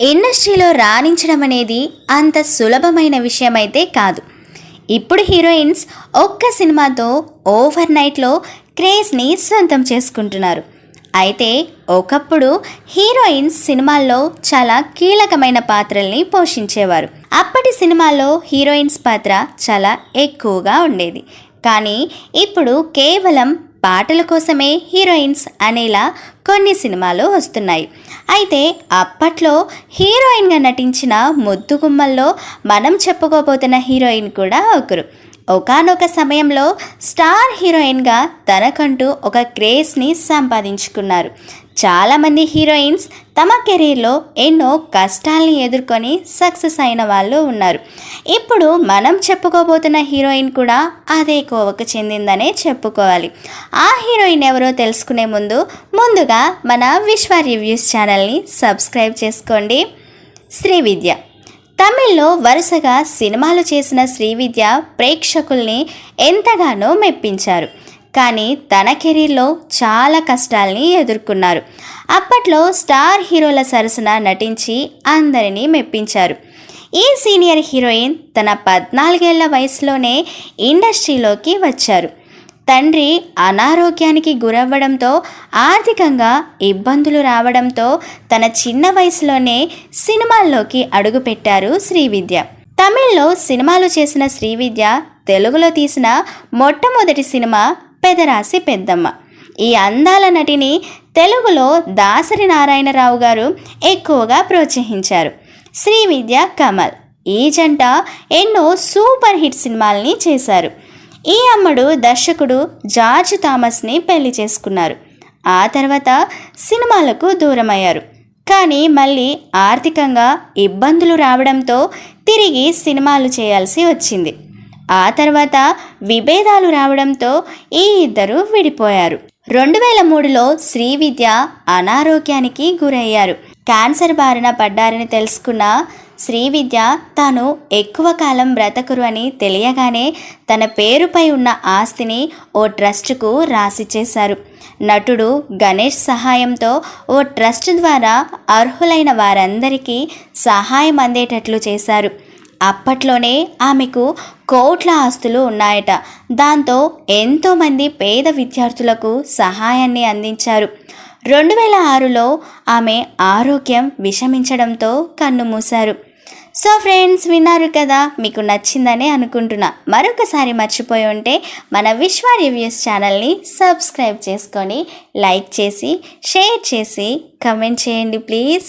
ఇండస్ట్రీలో రాణించడం అనేది అంత సులభమైన విషయమైతే కాదు. ఇప్పుడు హీరోయిన్స్ ఒక్క సినిమాతో ఓవర్ నైట్లో క్రేజ్ని సొంతం చేసుకుంటున్నారు. అయితే ఒకప్పుడు హీరోయిన్స్ సినిమాల్లో చాలా కీలకమైన పాత్రల్ని పోషించేవారు. అప్పటి సినిమాల్లో హీరోయిన్స్ పాత్ర చాలా ఎక్కువగా ఉండేది. కానీ ఇప్పుడు కేవలం పాటల కోసమే హీరోయిన్స్ అనేలా కొన్ని సినిమాలు వస్తున్నాయి. అయితే అప్పట్లో హీరోయిన్గా నటించిన ముద్దుగుమ్మల్లో మనం చెప్పుకోబోతున్న హీరోయిన్ కూడా ఒకరు. ఒకానొక సమయంలో స్టార్ హీరోయిన్గా తనకంటూ ఒక క్రేజ్ని సంపాదించుకున్నారు. చాలామంది హీరోయిన్స్ తమ కెరీర్లో ఎన్నో కష్టాల్ని ఎదుర్కొని సక్సెస్ అయిన వాళ్ళు ఉన్నారు. ఇప్పుడు మనం చెప్పుకోబోతున్న హీరోయిన్ కూడా అదే కోవకు చెందిందనే చెప్పుకోవాలి. ఆ హీరోయిన్ ఎవరో తెలుసుకునే ముందుగా మన విశ్వ రివ్యూస్ ఛానల్ని సబ్స్క్రైబ్ చేసుకోండి. శ్రీవిద్య తమిళ్లో వరుసగా సినిమాలు చేసిన శ్రీవిద్య ప్రేక్షకుల్ని ఎంతగానో మెప్పించారు. కానీ తన కెరీర్లో చాలా కష్టాల్ని ఎదుర్కొన్నారు. అప్పట్లో స్టార్ హీరోల సరసన నటించి అందరినీ మెప్పించారు. ఈ సీనియర్ హీరోయిన్ తన 14 ఏళ్ల వయసులోనే ఇండస్ట్రీలోకి వచ్చారు. తండ్రి అనారోగ్యానికి గురవ్వడంతో ఆర్థికంగా ఇబ్బందులు రావడంతో తన చిన్న వయసులోనే సినిమాల్లోకి అడుగుపెట్టారు శ్రీవిద్య. తమిళ్లో సినిమాలు చేసిన శ్రీవిద్య తెలుగులో తీసిన మొట్టమొదటి సినిమా పెదరాసి పెద్దమ్మ. ఈ అందాల నటిని తెలుగులో దాసరి నారాయణరావు గారు ఎక్కువగా ప్రోత్సహించారు. శ్రీవిద్య కమల్ ఈ జంట ఎన్నో సూపర్ హిట్ సినిమాల్ని చేశారు. ఈ అమ్మడు దర్శకుడు జార్జ్ థామస్ని పెళ్లి చేసుకున్నారు. ఆ తర్వాత సినిమాలకు దూరమయ్యారు. కానీ మళ్ళీ ఆర్థికంగా ఇబ్బందులు రావడంతో తిరిగి సినిమాలు చేయాల్సి వచ్చింది. ఆ తర్వాత విభేదాలు రావడంతో ఈ ఇద్దరు విడిపోయారు. 2003లో శ్రీవిద్య అనారోగ్యానికి గురయ్యారు. క్యాన్సర్ బారిన పడ్డారని తెలుసుకున్న శ్రీవిద్య తాను ఎక్కువ కాలం బ్రతకరు అని తెలియగానే తన పేరుపై ఉన్న ఆస్తిని ఓ ట్రస్టుకు రాసిచ్చేశారు. నటుడు గణేష్ సహాయంతో ఓ ట్రస్ట్ ద్వారా అర్హులైన వారందరికీ సహాయం అందేటట్లు చేశారు. అప్పట్లోనే ఆమెకు కోట్ల ఆస్తులు ఉన్నాయట. దాంతో ఎంతోమంది పేద విద్యార్థులకు సహాయాన్ని అందించారు. 2006లో ఆమె ఆరోగ్యం విషమించడంతో కన్నుమూశారు. సో ఫ్రెండ్స్, విన్నారు కదా, మీకు నచ్చిందని అనుకుంటున్నా. మరొకసారి మర్చిపోయి ఉంటే మన విశ్వ రివ్యూస్ ఛానల్ని సబ్స్క్రైబ్ చేసుకొని లైక్ చేసి షేర్ చేసి కమెంట్ చేయండి ప్లీజ్.